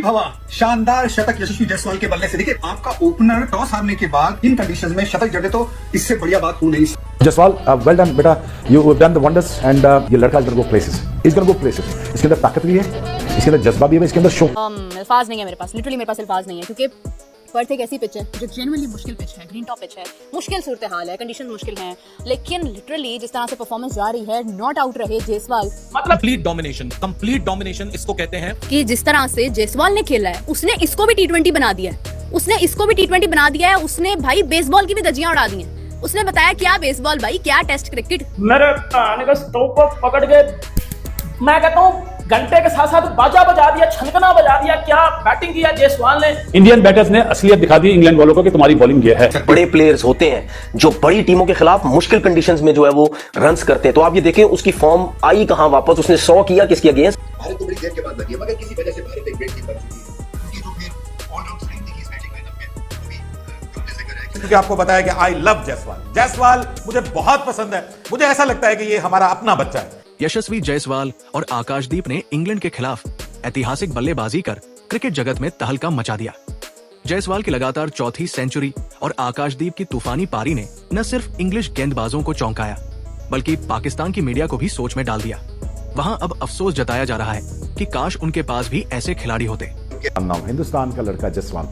भवा, शानदार शतक यशस्वी जायसवाल के बल्ले से। देखिए आपका ओपनर टॉस हारने के बाद इन कंडीशंस में शतक जड़े तो इससे बढ़िया बात हो नहीं सकती। जायसवाल वेल डन बेटा, you have done the wonders and ये लड़का is gonna go places, is gonna go places. इसके अंदर ताकत भी है, इसके अंदर जज्बा भी है, इसके अंदर शो। अल्फाज नहीं है मेरे पास, लिटरली मेरे पास अल्फाज नहीं है, क्योंकि पर्थ एक ऐसी पिच है जो जेन्युइनली मुश्किल पिच है, ग्रीन टॉप पिच है, मुश्किल सूरत हाल है, कंडीशन मुश्किल हैं, लेकिन लिटरली जिस तरह से परफॉर्मेंस जा रही है, नॉट आउट रहे जायसवाल, मतलब कंप्लीट डोमिनेशन इसको कहते हैं। कि जिस तरह से जायसवाल ने खेला है, उसने इसको भी T20 बना दिया है, उसने इसको भी T20 बना दिया है, उसने भाई बेसबॉल की भी धज्जियां उड़ा दी हैं। उसने बताया क्या बेसबॉल भाई, क्या टेस्ट क्रिकेट। मेरे आने का स्टोव को पकड़ के मैं कहता हूँ घंटे के साथ साथ बाजा बजा दिया, छनकना बजा दिया। क्या बैटिंग किया जायसवाल ने। इंडियन बैटर्स ने असलियत दिखा दी इंग्लैंड वालों को कि तुम्हारी बॉलिंग ये है। बड़े प्लेयर्स होते हैं जो बड़ी टीमों के खिलाफ मुश्किल कंडीशंस में जो है वो रन्स करते हैं, तो आप ये देखें उसकी फॉर्म आई कहां वापस, उसने 100 किया किसके अगेंस्ट। भारत तो बड़ी देर के बाद लगी है, मगर किसी वजह से भारत एक ग्रेट टीम बन चुकी है, क्योंकि जो फिर ऑलराउंड स्ट्रेंथ देखी इस बैटिंग लाइनअप में वो भी कम जैसे कर रहा है। क्योंकि आपको बताया कि आई लव जायसवाल, जायसवाल मुझे बहुत पसंद है, मुझे ऐसा लगता है कि ये हमारा अपना बच्चा है। यशस्वी जायसवाल और आकाशदीप ने इंग्लैंड के खिलाफ ऐतिहासिक बल्लेबाजी कर क्रिकेट जगत में तहलका मचा दिया। जायसवाल की लगातार चौथी सेंचुरी और आकाशदीप की तूफानी पारी ने न सिर्फ इंग्लिश गेंदबाजों को चौंकाया, बल्कि पाकिस्तान की मीडिया को भी सोच में डाल दिया। वहां अब अफसोस जताया जा रहा है कि काश उनके पास भी ऐसे खिलाड़ी होते। हिंदुस्तान का लड़का जायसवाल,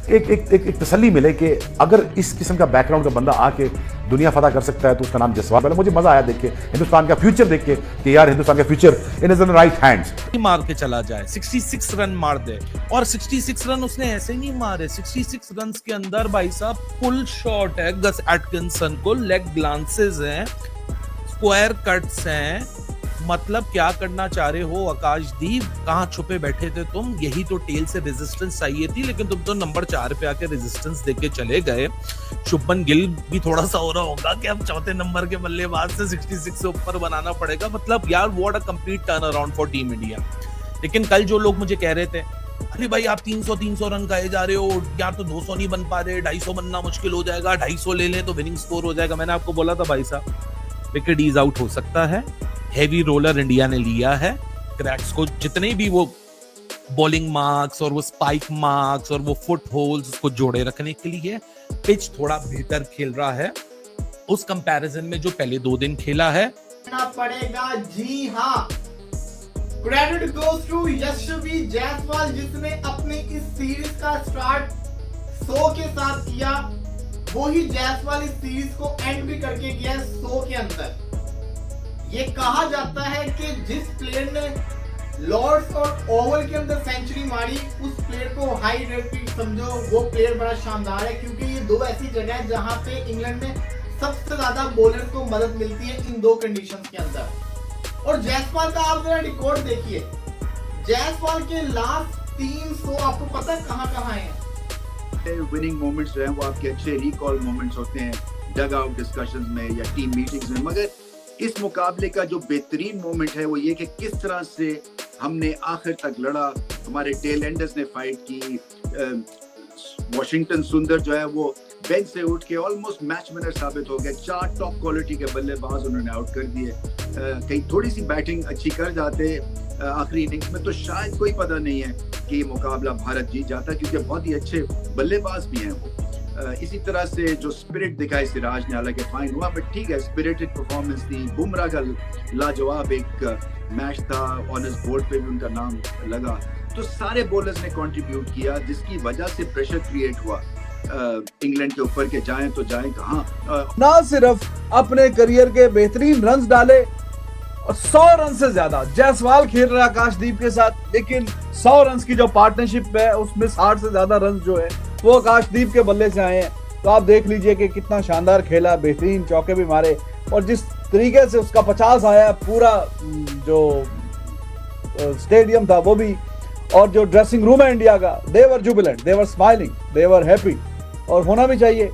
एक तसल्ली मिले कि अगर इस किस्म का बैकग्राउंड का बंदा आके दुनिया फतह कर सकता है तो उसका नाम जायसवाल। पहले मुझे मजा आया देख के, हिंदुस्तान का फ्यूचर देख के कि यार हिंदुस्तान का future in is in right hands. मार के चला जाए, 66 रन मार दे, और 66 रन उसने ऐसे नहीं मारे। 66 रन के अंदर भाई साहब पुल शॉट है गस एटकिंसन को, लेग ग्लांसेस हैं, स्क्वायर कट्स हैं। मतलब क्या करना चाह रहे हो आकाशदीप, कहां छुपे बैठे थे तुम। यही तो टेल से रेजिस्टेंस चाहिए थी, लेकिन तुम तो नंबर 4 पे आके रेजिस्टेंस देके चले गए। शुभमन गिल भी थोड़ा सा हो रहा होगा कि अब चौथे नंबर के बल्लेबाज से 66 से ऊपर बनाना पड़ेगा। मतलब यार what a complete turn around for team India. लेकिन कल जो लोग मुझे कह रहे थे, अरे भाई आप 300 रन खाए जा रहे हो यार, तो 200 नहीं बन पा रहे, 250 बनना मुश्किल हो जाएगा, 250 ले लें तो विनिंग स्कोर हो जाएगा। मैंने आपको बोला था भाई साहब विकेट ईज आउट हो सकता है। हैवी रोलर इंडिया ने लिया है, क्रैक्स को जितने भी वो बॉलिंग मार्क्स और वो स्पाइक मार्क्स और वो फुट होल्स उसको जोड़े रखने के लिए पिच थोड़ा बेहतर खेल रहा है उस कंपैरिजन में जो पहले 2 दिन खेला है। पड़ेगा जी हाँ, क्रेडिट गोज टू यशस्वी जायसवाल, जिसने अपने इस सीरीज का स्टार्ट 100 के साथ किया। वही जायसवाल इस सीरीज को एंड भी करके गया 100 के अंदर। ये कहा जाता है कि जिस प्लेयर ने लॉर्ड्स और ओवल के अंदर सेंचुरी मारी, उस प्लेयर को हाई रेटेड समझो, वो प्लेयर बड़ा शानदार है, क्योंकि ये 2 ऐसी जगह है जहां पे इंग्लैंड में सबसे ज्यादा बॉलर को मदद मिलती है इन 2 कंडीशंस के अंदर। और जायसवाल का आप जरा रिकॉर्ड देखिए, जायसवाल के लास्ट 300 आपको पता है कहां हैं। विनिंग मोमेंट्स जो हैं वो आपके अच्छे रिकॉल मोमेंट्स होते हैं डग आउट डिस्कशंस में या टीम मीटिंग्स में, मगर इस मुकाबले का जो बेहतरीन मोमेंट है वो ये कि किस तरह से हमने आखिर तक लड़ा, हमारे टेल एंडर्स ने फाइट की। वॉशिंगटन सुंदर जो है वो बेंच से उठ के ऑलमोस्ट मैच विनर साबित हो गए। 4 टॉप क्वालिटी के बल्लेबाज उन्होंने आउट कर दिए। कहीं थोड़ी सी बैटिंग अच्छी कर जाते आखिरी इनिंग्स में तो शायद कोई पता नहीं है कि ये मुकाबला भारत जीत जाता, क्योंकि बहुत ही अच्छे बल्लेबाज भी हैं वो। इसी तरह से जो स्पिरिट दिखाई सिराज ने, हालांकि फाइन हुआ बट ठीक है, स्पिरिटेड परफॉर्मेंस थी। बुमराह का लाजवाब एक मैच था, ऑनर्स बोर्ड पे भी उनका नाम लगा। तो सारे बॉलर्स ने कंट्रीब्यूट किया, जिसकी वजह से प्रेशर क्रिएट हुआ इंग्लैंड के ऊपर के जाएं तो जाएं कहां। ना सिर्फ अपने करियर के बेहतरीन रन्स डाले और 100 रन से ज्यादा जायसवाल खेल रहा है आकाशदीप के साथ, लेकिन 100 रन की जो पार्टनरशिप है उसमें 60 से ज्यादा रन जो है वो आकाशदीप के बल्ले से आए हैं। तो आप देख लीजिए कि कितना शानदार खेला, बेहतरीन चौके भी मारे, और जिस तरीके से उसका 50 आया, पूरा जो स्टेडियम था वो भी, और जो ड्रेसिंग रूम है इंडिया का, दे वर जुबिलेंट, दे वर स्माइलिंग, दे वर हैप्पी। और होना भी चाहिए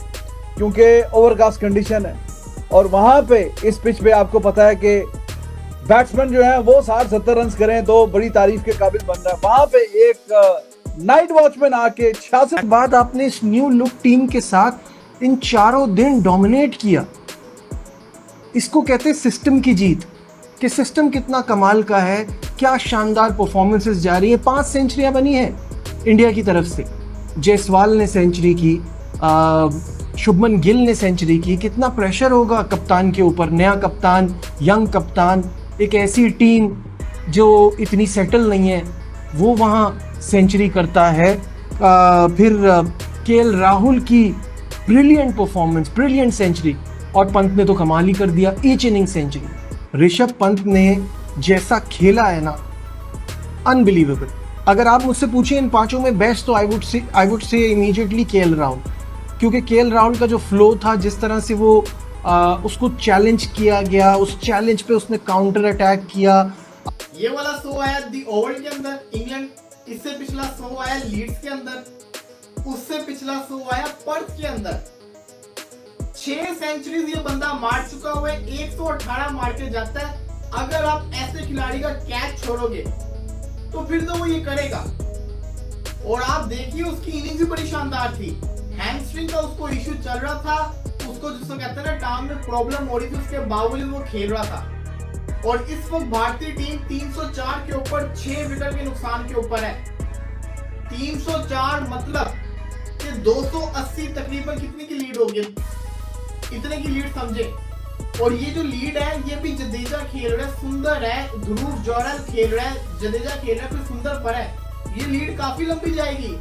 क्योंकि ओवरकास्ट कंडीशन है, और वहां पे इस पिच पे आपको पता है कि बैट्समैन जो है वो 60-70 रन करें तो बड़ी तारीफ के काबिल बन रहा है। वहां पे एक नाइट वॉचमैन आके 66 बाद आपने इस न्यू लुक टीम के साथ इन 4 दिन डोमिनेट किया। इसको कहते हैं सिस्टम की जीत, कि सिस्टम कितना कमाल का है, क्या शानदार परफॉर्मेंसेस जा रही है। 5 सेंचुरियां बनी है, इंडिया की तरफ से। जायसवाल ने सेंचुरी की, शुभमन गिल ने सेंचुरी की। कितना प्रेशर होगा कप्तान के ऊपर, नया कप्तान, यंग कप्तान, एक ऐसी टीम जो इतनी सेटल नहीं है, वो वहाँ सेंचुरी करता है। फिर केएल राहुल की ब्रिलियंट परफॉर्मेंस, ब्रिलियंट सेंचुरी, और पंत ने तो कमाल ही कर दिया, each inning century. Rishabh Pant ने जैसा खेला है ना, अनबिलीवेबल। अगर आप मुझसे पूछें इन पांचों में बेस्ट, तो I would say immediately KL Rahul, क्योंकि केएल राहुल का जो फ्लो था, जिस तरह से वो उसको चैलेंज किया गया, उस चैलेंज पे उसने काउंटर अटैक किया। ये वाला शो आया दी ओवल के अंदर इंग्लैंड, इससे पिछला शो आया लीड्स के अंदर, उससे पिछला शो आया पर्थ के अंदर। 6 सेंचुरीज ये बंदा मार चुका हुआ है, 118 मार के जाता है। अगर आप ऐसे खिलाड़ी का कैच छोड़ोगे तो फिर तो वो ये करेगा। और आप देखिए उसकी इनिंग्स भी बड़ी शानदार थी। हैमस्ट्रिंग का उसको इश्यू चल रहा था, उसको जिसको कहते हैं ना टांग में प्रॉब्लम हो रही थी, उसके बावजूद वो खेल रहा था। और इस वक्त भारतीय टीम 304 के ऊपर 6 विकेट के नुकसान के ऊपर है। 304 मतलब कि 280 तकरीबन कितने की लीड होगी, इतने की लीड समझे। और ये जो लीड है ये भी जडेजा खेल रहा है, सुंदर है, ध्रुव जोरल खेल रहा है, जडेजा खेल रहा है, फिर सुंदर पर है। ये लीड काफी लंबी जाएगी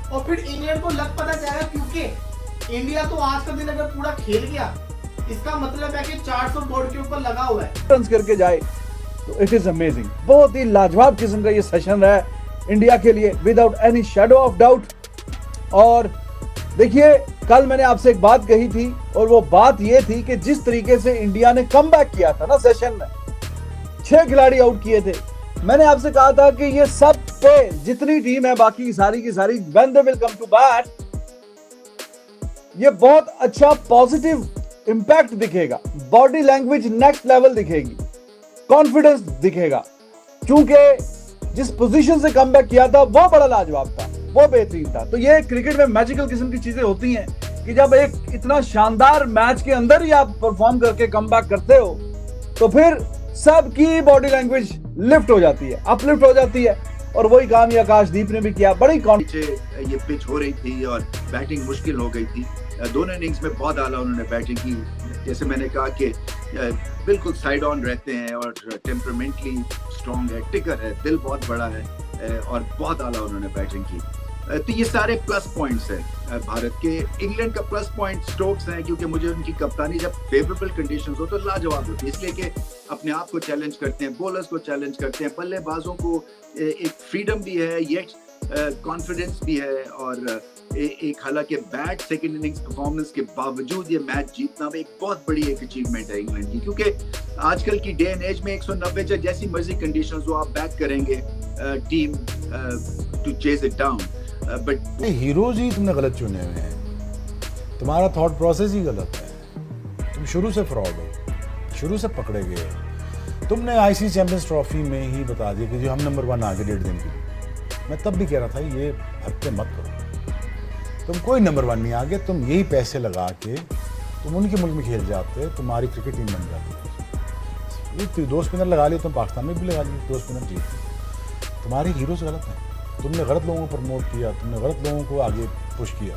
और फिर इंग्लैंड को लग पता जाएगा, क्योंकि इंडिया तो आज का दिन अगर पूरा खेल गया, इसका मतलब है कि 400 बोर्ड के ऊपर लगा हुआ है। रन करके जाए तो इट इज अमेजिंग। बहुत ही लाजवाब किस्म का ये सेशन है इंडिया के लिए, without any shadow of doubt. और देखिए, कल मैंने आपसे एक बात कही थी, और वो बात ये थी कि जिस तरीके से इंडिया ने कमबैक किया था ना सेशन में, 6 खिलाड़ी आउट किए थे, मैंने आपसे कहा था कि ये सब पे जितनी टीम है बाकी की सारी when they will come to bat, ये बहुत अच्छा पॉजिटिव इंपैक्ट दिखेगा, बॉडी लैंग्वेज नेक्स्ट लेवल दिखेगी, कॉन्फिडेंस दिखेगा। क्योंकि जिस पोजीशन से कमबैक किया था वो बड़ा लाजवाब था, वो बेहतरीन था। तो ये क्रिकेट में मैजिकल किस्म की चीजें होती हैं कि जब एक इतना शानदार मैच के अंदर ही आप परफॉर्म करके कमबैक करते हो, तो फिर सबकी बॉडी लैंग्वेज लिफ्ट हो जाती है, अपलिफ्ट हो जाती है। और वही काम ये आकाशदीप ने भी किया। बड़ी ये पिच हो रही थी और बैटिंग मुश्किल हो गई थी। दोनों इनिंग्स में बहुत आला उन्होंने बैटिंग की। जैसे मैंने कहा कि बिल्कुल साइड ऑन रहते हैं और टेम्परामेंटली स्ट्रॉन्ग है, टिकर है, दिल बहुत बड़ा है और बहुत आला उन्होंने बैटिंग की। तो ये सारे प्लस पॉइंट्स हैं भारत के। इंग्लैंड का प्लस पॉइंट स्टोक्स हैं, क्योंकि मुझे उनकी कप्तानी जब फेवरेबल कंडीशंस हो तो लाजवाब होती है, इसलिए कि अपने आप को चैलेंज करते हैं, बॉलर्स को चैलेंज करते हैं, बल्लेबाजों को एक फ्रीडम भी है, ये कॉन्फिडेंस भी है। और एक हालांकि बैड सेकंड इनिंग्स परफॉर्मेंस के बावजूद ये मैच जीतना भी एक बहुत बड़ी एक अचीवमेंट है इंग्लैंड की, क्योंकि आजकल की डे एंड एज में 190 जैसी मर्जी कंडीशंस हो आप बैक करेंगे team to chase it down. But heroes ही तुमने गलत चुने हुए हैं, तुम्हारा थॉट प्रोसेस ही गलत है, तुम शुरू से फ्रॉड हो, शुरू से पकड़े गए हो। तुमने आईसीसी चैंपियंस ट्रॉफी में ही बता दिया कि जो हम नंबर 1 आ गए 1.5 दिन के लिए। मैं तब भी कह रहा था ये हरकतें मत करो, तुम कोई नंबर 1 नहीं आ गए, तुम यही पैसे लगा के तुम उनके मुल्क में खेल जाते, तुम्हारी क्रिकेट टीम बन जाती है। 2 स्पिनर लगा लिए, तुम पाकिस्तान में भी लगा लिए 2 स्पिनर जीत। तुम्हारे हीरोज गलत हैं, तुमने गलत लोगों को प्रमोट किया, तुमने गलत लोगों को आगे पुश किया।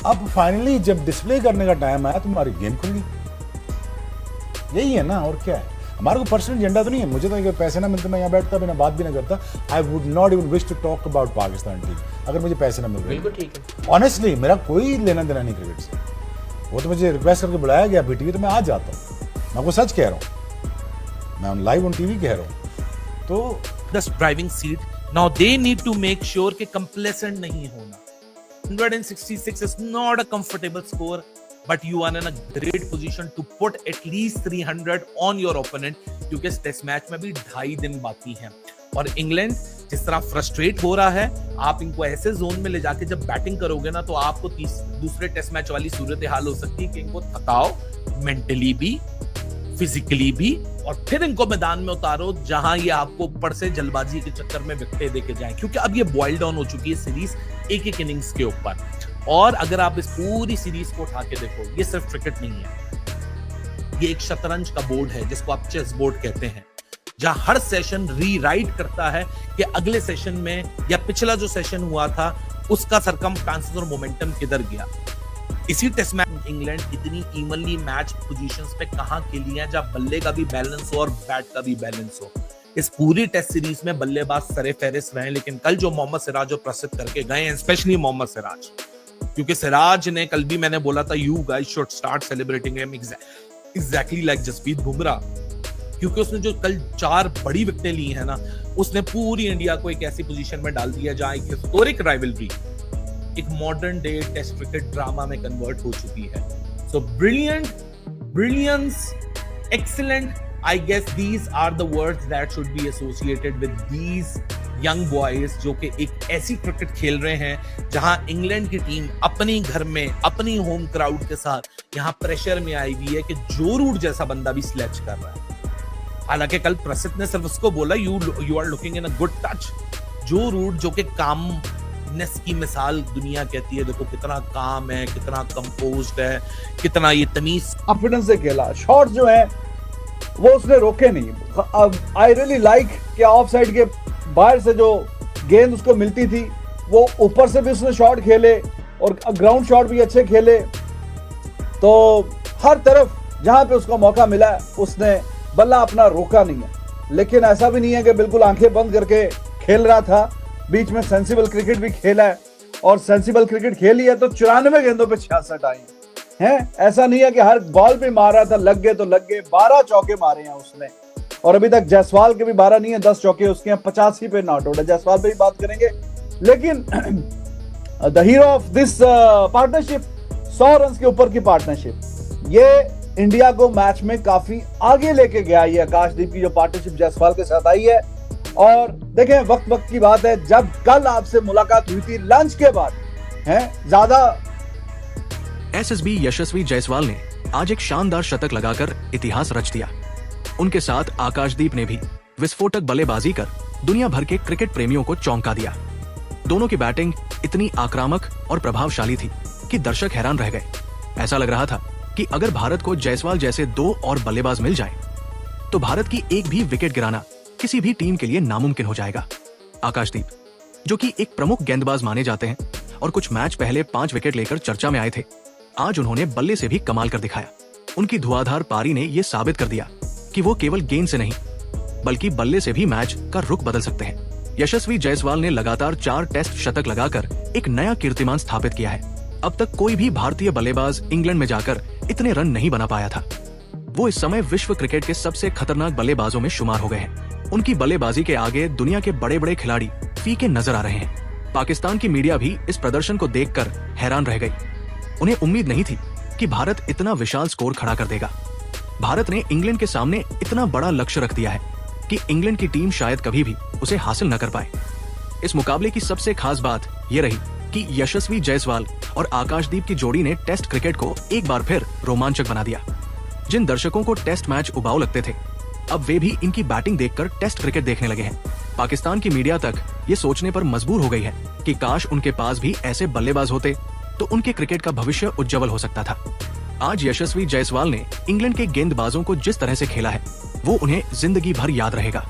अब फाइनली जब डिस्प्ले करने का टाइम आया, तुम्हारी गेम खुल गई। यही है ना, और क्या है। हमारे को पर्सनल एजेंडा तो नहीं है, मुझे तो अगर पैसे ना मिलते मैं यहाँ बैठता भी ना, बात भी ना करता। I would not even wish to talk about Pakistan team अगर मुझे पैसे ना मिल रहे। बिल्कुल ठीक है। ऑनेस्टली मेरा कोई लेना देना नहीं क्रिकेट से। वो तो मुझे रिक्वेस्ट करके बुलाया गया बीटीवी, तो मैं आ जाता हूँ। मैं आपको सच कह रहा हूँ, मैं लाइव ऑन टीवी कह रहा हूँ। तो दस driving seat, now they need to make sure कि कंप्लेसेंट नहीं होना। 166 is not a comfortable score, but you are in a great position to put at least 300 on your opponent, क्योंकि इस टेस्ट मैच में भी 2.5 दिन बाकी हैं। और इंग्लैंड जिस तरह फ्रस्ट्रेट हो रहा है, आप इनको ऐसे जोन में ले जाके जब बैटिंग करोगे ना, तो आपको दूसरे टेस्ट मैच वाली सूरत हाल हो सकती है कि इनको थकाओ, मेंटली भी, फिजिकली भी, और फिर इनको मैदान में उतारो जहां ये आपको ऊपर से जल्दबाजी के चक्कर में विकेटें देके जाएं। क्योंकि अब ये बॉइल डाउन हो चुकी है सीरीज एक इनिंग्स के ऊपर। और अगर आप इस पूरी सीरीज को उठा के देखो, ये सिर्फ क्रिकेट नहीं है, ये एक शतरंज का बोर्ड है जिसको आप चेस बोर्ड कहते हैं। जहां हर सेशन रीराइट करता है कि अगले सेशन में या पिछला जो सेशन हुआ था उसका सरकमस्टांसेस और मोमेंटम किधर गया। इसी टेस्ट में इंग्लैंड इतनी इवनली मैच पोजीशंस पे कहां खेली है जहां बल्ले का भी बैलेंस हो और बैट का भी बैलेंस हो। इस पूरी टेस्ट सीरीज में बल्लेबाज सरे फहरिस्त रहे, लेकिन कल जो मोहम्मद सिराज जो प्रसिद्ध करके गए हैं, स्पेशली मोहम्मद सिराज, क्योंकि सिराज ने कल भी मैंने बोला था you guys should start celebrating him exactly like Jasprit Bumrah, क्योंकि उसने जो कल 4 बड़ी विकेटें ली है ना, उसने पूरी इंडिया को एक ऐसी पोजीशन में डाल दिया जहां एक हिस्टोरिक राइवलरी एक modern day test cricket drama में कन्वर्ट हो चुकी है। So brilliant, brilliance, excellent, I guess these are the words that should be associated with these young boys जो कि एक ऐसी क्रिकेट खेल रहे हैं जहां इंग्लैंड की टीम अपनी घर में अपनी होम क्राउड के साथ यहां प्रेशर में आई हुई है कि जो रूट जैसा बंदा भी स्लेच कर रहा है। हालांकि कल प्रसिद्ध ने सिर्फ उसको बोला you are looking in a good touch. Joe Root जो कि कामनेस की मिसाल दुनिया कहती है, देखो कितना काम है, कितना कंपोज्ड है, कितना ये तमीज कॉन्फिडेंस से खेला। शॉट जो है वो उसने रोके नहीं। आई रियली लाइक कि ऑफ साइड के बाहर से जो गेंद उसको मिलती थी वो ऊपर से भी उसने शॉट खेले और ग्राउंड शॉट भी अच्छे खेले। तो हर तरफ जहां पे उसको मौका मिला उसने बल्ला अपना रोका नहीं है। लेकिन ऐसा भी नहीं है कि बिल्कुल आंखें बंद करके खेल रहा था, बीच में सेंसिबल क्रिकेट भी खेला है और सेंसिबल क्रिकेट खेली है तो 94 गेंदों पे 66 आए हैं। ऐसा नहीं है कि हर बॉल पे मार रहा था, लग गए तो लग गए। 12 चौके मारे हैं उसने और अभी तक जायसवाल के भी 12 नहीं है, 10 चौके उसके हैं। 85 पे नॉट आउट है। जायसवाल पे भी बात करेंगे, लेकिन the hero of this partnership, 100 run के ऊपर की पार्टनरशिप, ये इंडिया को मैच में काफी आगे लेके गया। ये आकाशदीप की जो पार्टनरशिप जायसवाल के साथ आई है। और देखें, वक्त की बात है, जब कल आपसे मुलाकात हुई थी लंच के बाद, है ज्यादा एसएसबी यशस्वी जायसवाल ने आज एक शानदार शतक लगाकर इतिहास रच दिया। उनके साथ आकाशदीप ने भी विस्फोटक बल्लेबाजी कर दुनिया भर के क्रिकेट प्रेमियों को चौंका दिया। दोनों की बैटिंग इतनी आक्रामक और प्रभावशाली थी कि दर्शक हैरान रह गए। ऐसा लग रहा था कि अगर भारत को जायसवाल जैसे 2 और बल्लेबाज मिल जाएं, तो भारत की एक भी विकेट गिराना किसी भी टीम के लिए नामुमकिन हो जाएगा। आकाशदीप, जो कि एक प्रमुख गेंदबाज माने जाते हैं और कुछ मैच पहले 5 विकेट लेकर चर्चा में आए थे, आज उन्होंने बल्ले से भी कमाल कर दिखाया। उनकी धुआंधार पारी ने यह साबित कर दिया कि वो केवल गेंद से नहीं बल्कि बल्ले से भी मैच का रुख बदल सकते हैं। यशस्वी जायसवाल ने लगातार 4 टेस्ट शतक लगाकर एक नया कीर्तिमान स्थापित किया है। अब तक कोई भी भारतीय बल्लेबाज इंग्लैंड में जाकर इतने रन नहीं बना पाया था। वो इस समय विश्व क्रिकेट के सबसे खतरनाक बल्लेबाजों में शुमार हो गए हैं। उनकी बल्लेबाजी के आगे दुनिया के बड़े बड़े खिलाड़ी फीके नजर आ रहे हैं। पाकिस्तान की मीडिया भी इस प्रदर्शन को देखकर हैरान रह गई। उन्हें उम्मीद नहीं थी कि भारत इतना विशाल स्कोर खड़ा कर देगा। भारत ने इंग्लैंड के सामने इतना बड़ा लक्ष्य रख दिया है कि इंग्लैंड की टीम शायद कभी भी उसे हासिल न कर पाए। इस मुकाबले की सबसे खास बात यह रही कि यशस्वी जायसवाल और आकाशदीप की जोड़ी ने टेस्ट क्रिकेट को एक बार फिर रोमांचक बना दिया। जिन दर्शकों को टेस्ट मैच उबाऊ लगते थे, अब वे भी इनकी बैटिंग देखकर टेस्ट क्रिकेट देखने लगे हैं। पाकिस्तान की मीडिया तक ये सोचने पर मजबूर हो गई है कि काश उनके पास भी ऐसे बल्लेबाज होते तो उनके क्रिकेट का भविष्य उज्जवल हो सकता था। आज यशस्वी जायसवाल ने इंग्लैंड के गेंदबाजों को जिस तरह से खेला है, वो उन्हें जिंदगी भर याद रहेगा।